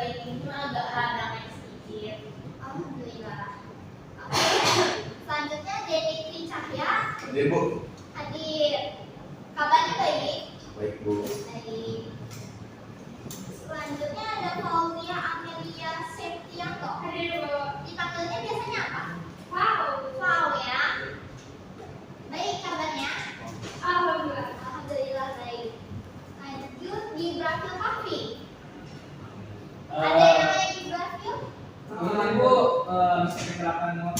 baik, cuma agak radang sedikit. Alhamdulillah. Selanjutnya Denny Cahya. Hadir Bu. Hadir. Kabarnya baik? Baik Bu. Baik. Selanjutnya ada Fauzia Amelia Septianto. Hadir Bu. Dipanggilnya biasanya apa? Wow. Ya. Baik kabarnya? Alhamdulillah. Alhamdulillah baik. Lanjut Gibrafil Kafi. Eh, Ada yang namanya Gibrafil? Ini Bu, bisa perkenalkan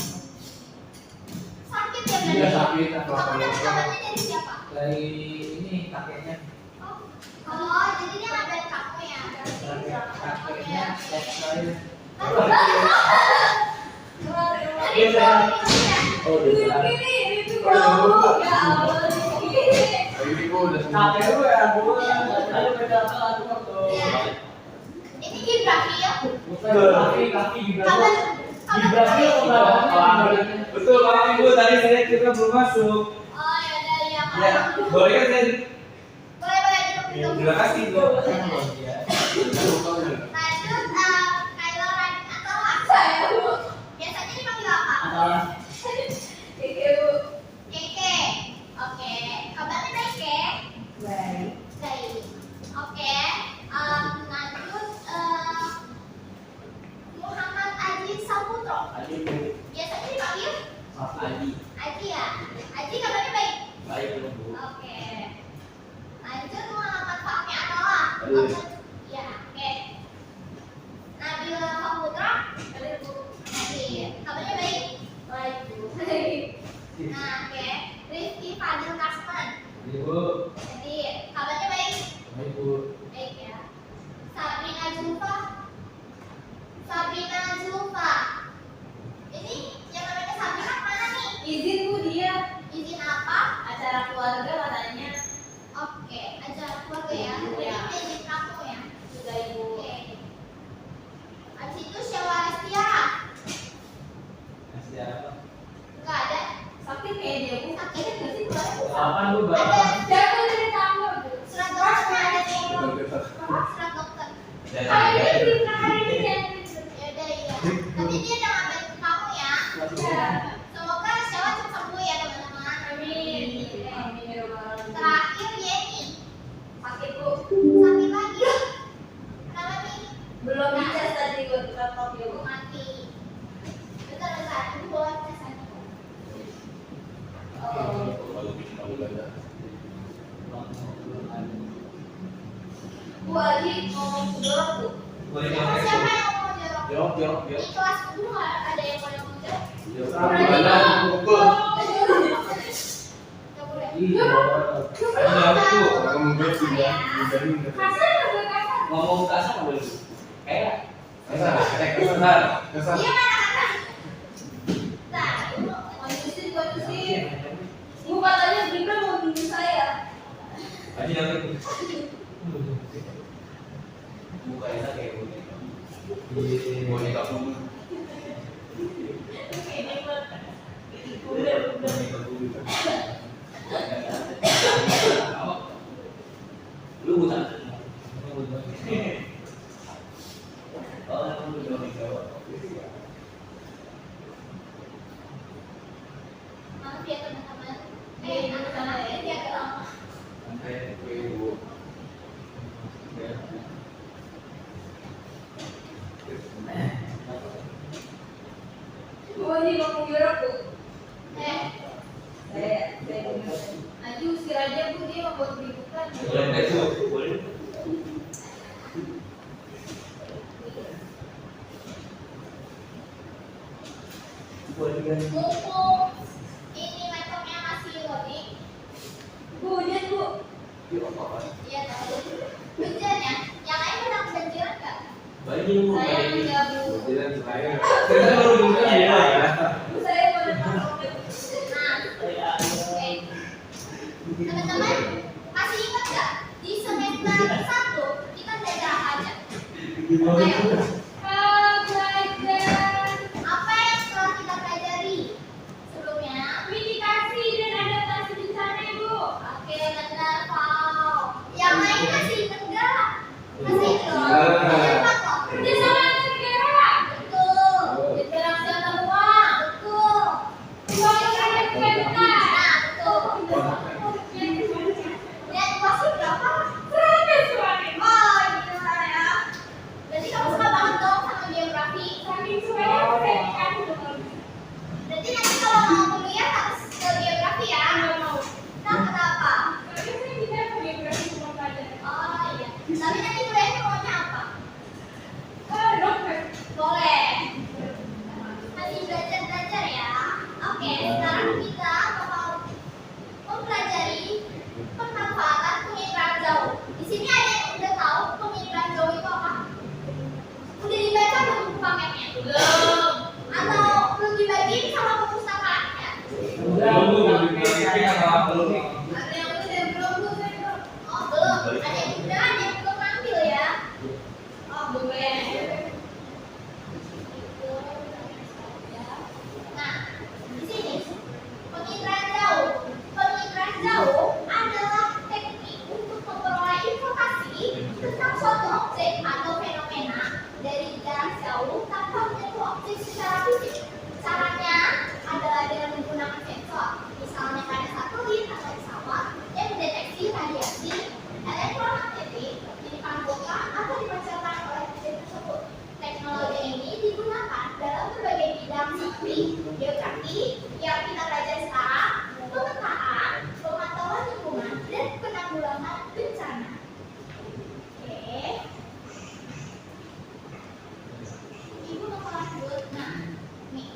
Sakit ya berarti? Iya sakit atau Kamu apa? dapat kabarnya dari siapa? dari ini kakeknya. Oh, jadi dia ngabarin kamu ya? Kakeknya stop saya. Dari Iya, Oh, udah. Itu Oh, udah. ya Allah. Ini Bu udah sembuh. Kakek lu ya, Bu. Saya beda kelas waktu. Ini Gibrafil. Bukan kaki juga. Kabar Gibrafil betul Pak Ibu, tadi saya kita belum masuk. Oh ya udah ya. Ya, boleh kan saya? Boleh duduk. Terima kasih Bu. Lanjut Kylo Ren atau saya Bu. Biasanya dipanggil apa? Oke Bu. Keke. Oke. Kabarnya baik ke? Baik. Baik. Oke. Lanjut Muhammad Aji Saputro. Aji Bu. Biasanya dipanggil Mas Aji. Aji ya. Aji kabarnya baik. Baik Bu. Oke. Lanjut Muhammad Fahmi Anoa. Baik. Ya, oke. Nabila Fahutra. Hadir Bu. Baik. Kabarnya baik. Baik Bu. Nah, oke. Rizky Fadil Kasman. Ibu. Jadi kabarnya baik. Baik Bu. Baik ya. Sabrina Zulfa. Sabrina Zulfa. Ini yang namanya Sabrina mana nih? Izin Bu dia. Izin apa? Acara keluarga katanya. Oke, acara keluarga ya. Ya. Ini izin kamu ya. Sudah Ibu. Oke. Habis itu Syawa Estiara. Masih apa? Enggak ada. Sakit kayak dia Bu. Sakit nggak sih keluarga? Kapan Bu? Ada Jatuh dari tangga Bu. surat dokter ada nih. Surat dokter. Hari ini hari ini yang Ya udah iya. Tapi dia udah ngambil ke kamu ya. ya. Semoga Syawa cepat sembuh ya teman-teman. Amin. Amin ya Rabbal Alamin. Terakhir Yeni. Sakit Bu. Sakit lagi. Kenapa nih? Belum dicas tadi buat laptop ya Bu. Mati. Bentar. Ini bawa casan. Bu Aji mau jorok Bu. Boleh Siapa jawab Bu. yang mau jorok? Jawab. Di kelas 10 ada yang mau jorok? Jawab. Nggak boleh. Iya. Jawab Bu. Kamu bersih ya. Dari Kasar nggak boleh kasar. Ngomong kasar nggak boleh Bu. Kayak kasar. kasar. Kasar. Iya mana kakak? Nah, Kondusin. Bu katanya Gibran mau bimbing saya. Aji nanti Bu. Buka itu kayak Bu. Mau dikabung. Lu buta. Oh, lu jawab. maaf ya teman-teman. Anak-anak ini agak lama. Sampai ke Ibu. Bu Aji mau jorok Bu. Eh, Saya Aji usir aja Bu, dia mau buat keributan. Boleh nggak Bu? Boleh. Mumpung ini laptopnya masih loading. Bu hujan Bu. Iya tahu. Hujan ya? Yang lain pernah kebanjiran nggak? Banyak Bu. Saya enggak Bu. Jalan saya. Saya baru buka ya. Bu saya mau datang. Nah, oke. Teman-teman, masih ingat nggak? Di semester 1 kita belajar apa aja? Ayo. Belajar Apa yang telah kita pelajari sebelumnya? mitigasi dan adaptasi bencana Bu. Oke, benar, Pak. Yang lain masih ingat nggak? Masih ingat loh. Masih ingat kok. Belum. Atau belum dibagiin sama perpustakaannya? Belum. Ada yang udah belum. Oh belum, ada yang udah, ada yang belum ambil ya. Oh, boleh. Nah, di sini penginderaan jauh. Penginderaan jauh adalah teknik untuk memperoleh informasi tentang suatu objek atau fenomena dari jarak jauh tanpa menyentuh objek secara fisik. Caranya adalah dengan menggunakan sensor, misalnya pada satelit atau pesawat yang mendeteksi radiasi elektromagnetik yang dipantulkan atau dipancarkan oleh objek tersebut. Teknologi ini digunakan dalam berbagai bidang seperti geografi yang kita pelajari sekarang, pemetaan, pemantauan lingkungan, dan penanggulangan bencana. Oke. Ibu mau lanjut. Nah, nih.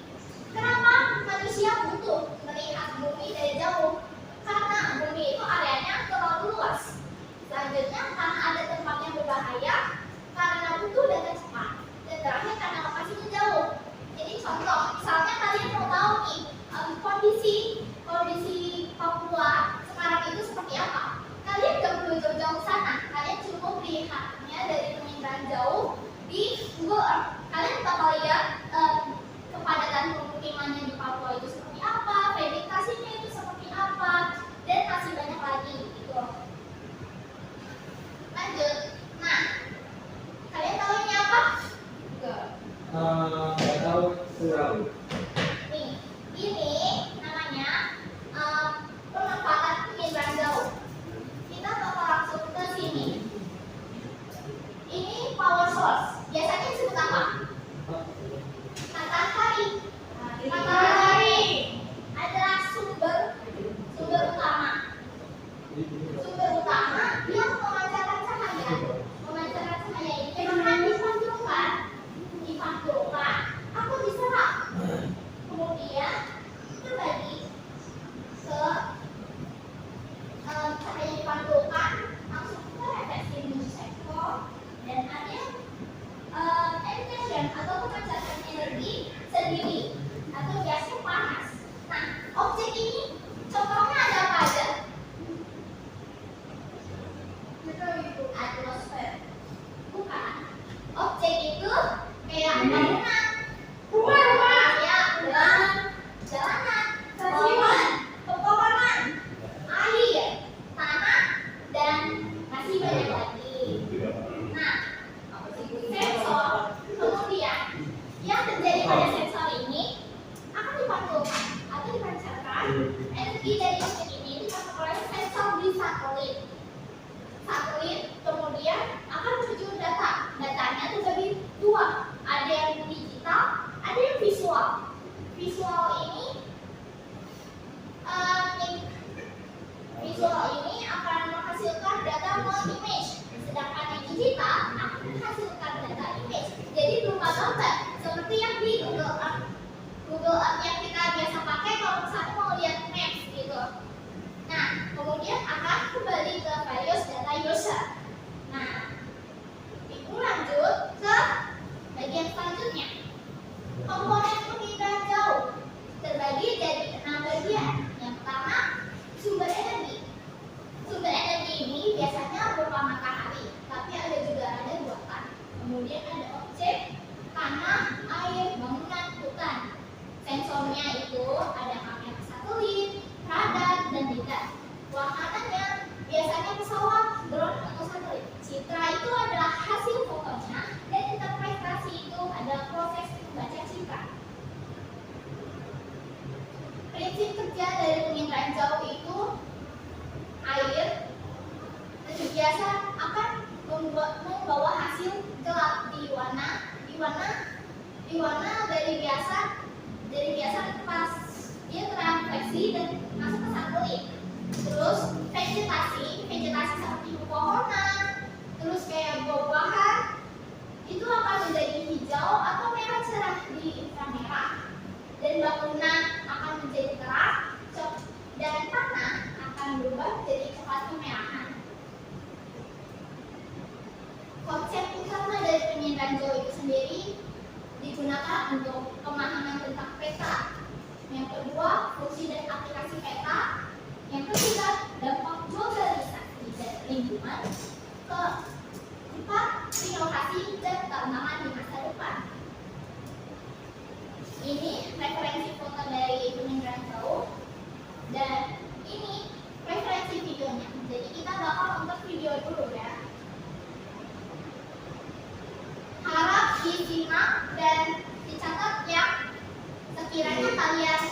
Kenapa manusia butuh melihat bumi dari jauh? Karena bumi itu areanya terlalu luas. Selanjutnya, karena ada tempat yang berbahaya, karena butuh data cepat, dan terakhir karena lokasinya jauh. Jadi contoh, misalnya kalian mau tahu nih kondisi Papua sekarang itu seperti apa? Kalian nggak perlu jauh-jauh ke sana, kalian cukup melihatnya dari penginderaan jauh di Google Earth. Kalian bakal lihat kepadatan pemukimannya di Papua itu seperti apa, vegetasinya itu seperti apa, dan masih banyak lagi gitu. Lanjut. Nah, kalian tahu ini apa? Enggak. Nggak tahu. Nih, ini namanya pemanfaatan penginderaan jauh. Kita bakal langsung ke sini. Ini power source. Biasanya disebut apa? Matahari. Matahari adalah sumber utama. Sumber utama yang memancarkan cahaya. Memancarkan cahaya ini akan dipantulkan atau diserap. Kemudian terbagi ke cahaya yang dipantulkan langsung ke refleksi sektor, dan ada emission atau pemancarkan energi sendiri atau biasanya panas. Nah, objek ini contohnya ada apa aja? Atmosfer. Bukan. Objek itu kayak bangunan, rumah, ya, jalanan, stasiun, pepohonan, air, tanah, dan masih banyak lagi. Nah, sensor kemudian yang terjadi pada sensor ini akan dipantulkan atau dipancarkan. Energi dari objek ini dipantul oleh sensor di satelit. Satelit kemudian akan menuju data. Datanya terbagi dua, ada yang digital, ada yang visual. Visual ini akan menghasilkan data non-image, sedangkan yang digital akan menghasilkan data image. Jadi berupa gambar, seperti yang di Google Earth. Google Earth yang kita biasa pakai kalau misalnya mau lihat maps gitu. Nah, kemudian akan kembali ke various data user. Nah, Ibu lanjut ke bagian selanjutnya. Komponen penginderaan jauh terbagi jadi 6 bagian. Yang pertama, sumber energi. Sumber energi ini biasanya berupa matahari, tapi ada juga ada buatan. Kemudian ada objek, tanah, air, bangunan, hutan. Sensornya itu ada kamera satelit, radar, dan lidar. Wahananya biasanya pesawat, drone, atau satelit. Citra itu adalah hasil fotonya, dan interpretasi itu adalah proses membaca citra. Prinsip kerja dari penginderaan jauh itu air biasa akan membawa hasil gelap di warna dari biasa pas dia terrefleksi dan masuk ke satelit. Terus vegetasi seperti pepohonan, terus kayak buah-buahan itu akan menjadi hijau atau merah cerah di inframerah, dan bangunan akan menjadi terang, dan tanah akan berubah menjadi coklat kemerahan. Konsep utama dari penginderaan jauh itu sendiri digunakan untuk pemahaman tentang peta. Yang kedua, fungsi dan aplikasi peta. Yang ketiga, dampak globalisasi dan lingkungan. Keempat, inovasi dan tantangan di masa depan. Ini referensi foto dari peninggalan jauh dan ini referensi videonya. Jadi kita bakal nonton video dulu ya. Harap disimak dan dicatat ya. Sekiranya kalian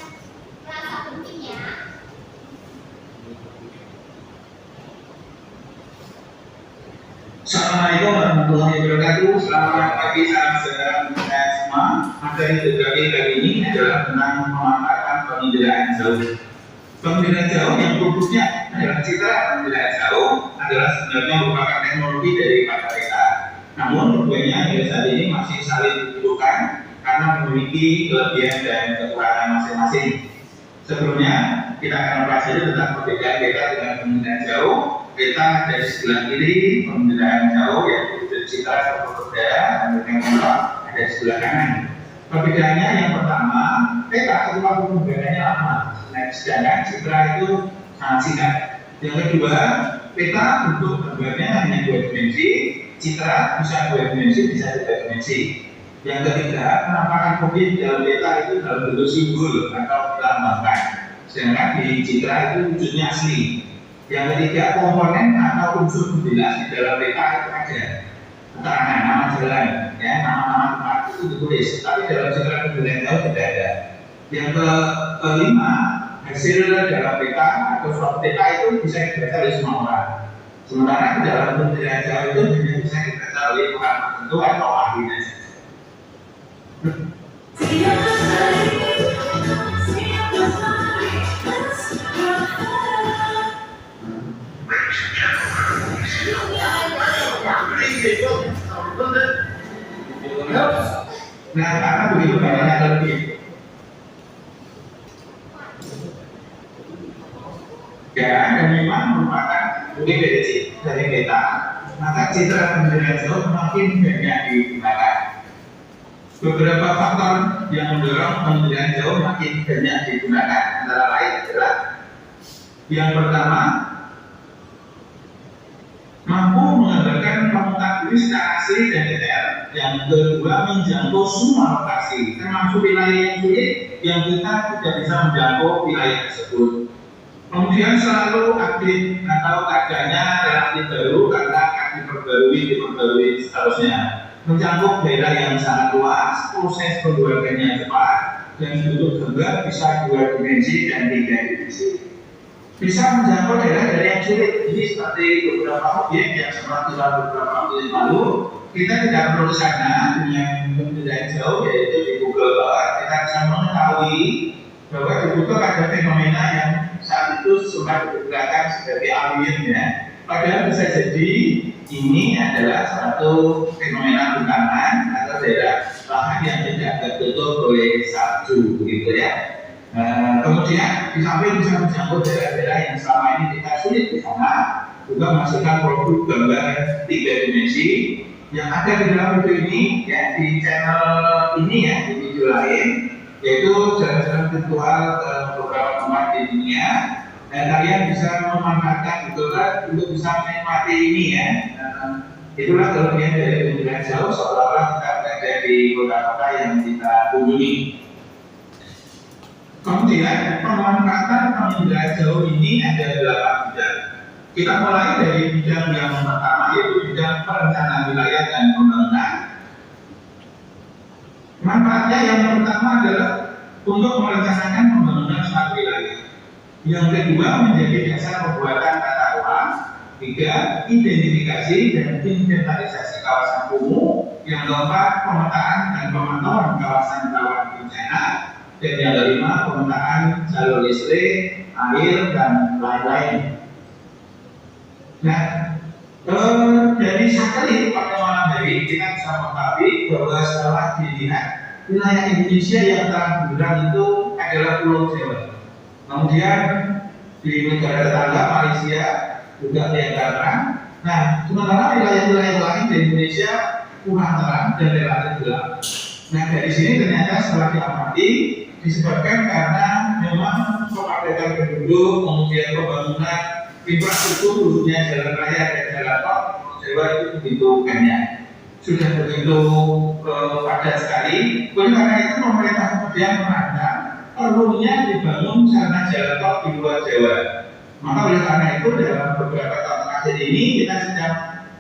merasa penting ya. Assalamualaikum warahmatullahi wabarakatuh. Selamat pagi, salam sejahtera untuk kita semua. Materi tutorial kali ini adalah tentang pemanfaatan penginderaan jauh. Penginderaan jauh yang fokusnya adalah citra penginderaan jauh adalah sebenarnya merupakan teknologi daripada peta. Namun keduanya hingga saat ini masih saling dibutuhkan karena memiliki kelebihan dan kekurangan masing-masing. Sebelumnya kita akan membahas tentang perbedaan peta dengan penginderaan jauh. Peta dari sebelah kiri, penginderaan jauh yaitu citra atau udara, dan kamera ada di sebelah kanan. Perbedaannya yang pertama, peta itu waktu pembuatannya lama, sedangkan citra itu sangat singkat. Yang kedua, peta untuk gambarnya hanya 2 dimensi, citra bisa 2 dimensi, bisa 3 dimensi. Yang ketiga, penampakan objek dalam peta itu dalam bentuk simbol atau dilambangkan, sedangkan di citra itu wujudnya asli. Yang ketiga, komponen atau unsur penjelas di dalam peta itu ada keterangan nama jalan, ya, nama-nama tempat itu ditulis, tapi dalam citra penjelas jauh tidak ada. Yang kelima, hasil dalam peta atau suatu peta itu bisa dibaca oleh semua orang. Sementara di dalam penjelas jauh itu hanya bisa dibaca oleh orang tertentu atau ahlinya saja. Nah, karena begitu banyaknya lebih. Ya, dan memang merupakan definisi dari peta, maka citra penilaian jauh semakin banyak digunakan. Beberapa faktor yang mendorong penilaian jauh makin banyak digunakan antara lain adalah yang pertama, mampu menggambarkan permukaan bumi secara asli dan detail. Yang kedua, menjangkau semua lokasi, termasuk wilayah yang sulit yang kita tidak bisa menjangkau wilayah tersebut. Kemudian selalu update atau keadaannya relatif baru karena akan diperbarui seterusnya. Menjangkau daerah yang sangat luas, proses pembuatannya cepat, dan bentuk gambar bisa 2 dimensi dan 3 dimensi. Bisa menjangkau daerah yang sulit, jadi seperti beberapa objek yang sempat kita beberapa waktu yang lalu, kita tidak perlu sana dengan penilaian jauh, yaitu di Google Earth, kita bisa mengetahui bahwa dibutuhkan ada fenomena yang saat itu sempat digunakan sebagai alien ya. Padahal bisa jadi ini adalah suatu fenomena bentanan atau daerah lahan yang tidak tertutup oleh salju begitu ya. Kemudian di samping bisa menjangkau daerah-daerah yang selama ini kita sulit di sana, juga menghasilkan produk gambar 3 dimensi yang ada di dalam video ini ya, di channel ini ya, di video lain, yaitu jalan-jalan virtual ke beberapa tempat di dunia, dan kalian bisa memanfaatkan Google Earth untuk bisa menikmati ini ya. Itulah kelebihan dari penilaian jauh, seolah-olah kita berada di kota-kota yang kita kunjungi. Kemudian pemanfaatan penginderaan jauh ini ada 8 bidang. Kita mulai dari bidang yang pertama, yaitu bidang perencanaan wilayah dan pembangunan. Manfaatnya yang pertama adalah untuk merencanakan pembangunan suatu wilayah. Yang kedua, menjadi dasar pembuatan tata ruang. 3, identifikasi dan inventarisasi kawasan kumuh. Yang keempat, pemetaan dan pemantauan kawasan rawan bencana. Dan yang kelima, pemetaan jalur listrik, air, dan lain-lain. Nah, dari satelit pada malam hari kita bisa mengetahui bahwa setelah dilihat wilayah Indonesia yang terang benderang itu adalah Pulau Jawa. Kemudian di negara tetangga Malaysia juga kelihatan terang. Nah, sementara wilayah-wilayah lain di Indonesia kurang terang dan relatif gelap. Nah dari sini ternyata setelah diamati disebabkan karena memang kepadatan penduduk, kemudian pembangunan infrastruktur khususnya jalan raya dan jalan tol Jawa itu begitu banyak, sudah begitu padat sekali. Oleh karena itu pemerintah kemudian merasa perlunya dibangun sarana jalan tol di luar Jawa. Maka oleh karena itu dalam beberapa tahun terakhir ini kita sedang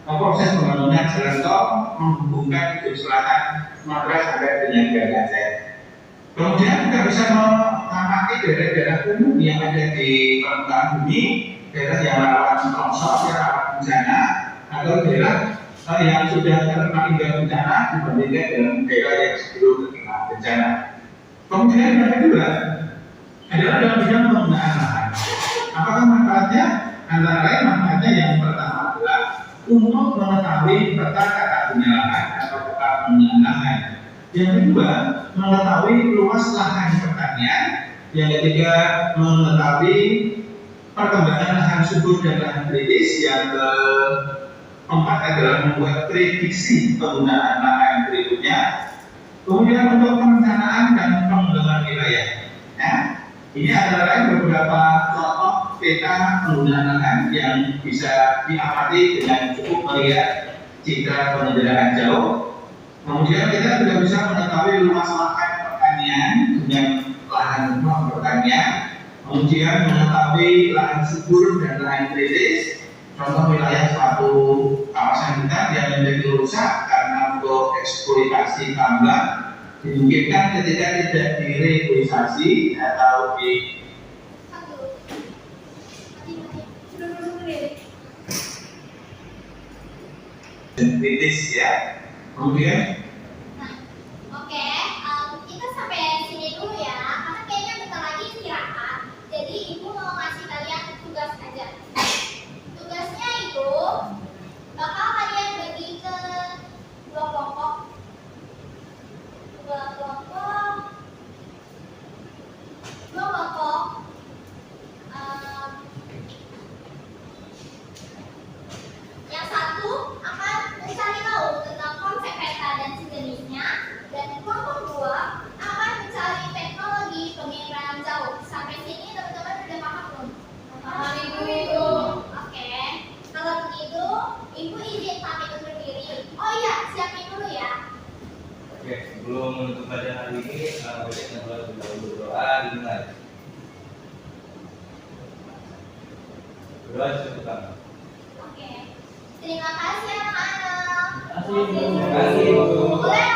proses pembangunan jalan tol menghubungkan ujung selatan Sumatera sampai dengan Aceh. Kemudian kita bisa mengamati daerah-daerah umum yang ada di permukaan bumi, daerah yang rawan longsor, yang rawan bencana, atau daerah yang sudah terkena hingga bencana dibandingkan dengan daerah yang sebelum terkena bencana. Kemudian yang kedua adalah dalam bidang penggunaan lahan. Apakah manfaatnya? Antara lain manfaatnya yang pertama adalah untuk mengetahui peta tata guna lahan atau peta penggunaan lahan. Yang kedua, mengetahui luas lahan pertanian. Yang ketiga, mengetahui perkembangan lahan subur dan lahan kritis. Yang keempat adalah membuat prediksi penggunaan lahan berikutnya. Kemudian untuk perencanaan dan pengembangan wilayah. Nah, ini adalah beberapa contoh peta penggunaan lahan yang bisa diamati dengan cukup melihat citra pengendaraan jauh. Kemudian kita juga bisa mengetahui luas lahan pertanian dengan lahan non pertanian. Kemudian mengetahui lahan subur dan lahan kritis. Contoh wilayah suatu kawasan hutan yang menjadi rusak karena untuk eksploitasi tambang dimungkinkan ketika tidak diregulasi atau di kritis ya. Kemudian Oke, kita sampai sini dulu ya, karena kayaknya bentar lagi istirahat. Jadi ibu mau ngasih kalian tugas aja. Tugasnya itu bakal kalian bagi ke dua kelompok. Dua kelompok. Yang satu akan mencari tahu tentang konsep peta dan sejenisnya, dan kelompok dua akan mencari teknologi pengiriman jauh. Sampai sini teman-teman udah paham belum? Paham ibu. Oke, kalau begitu ibu izin pamit undur diri. Oh iya, siapin dulu ya. Oke, sebelum menutup pelajaran hari ini, baiknya berdoa dimulai. Berdoa cukup. Oke, terima kasih anak-anak. Terima kasih. Boleh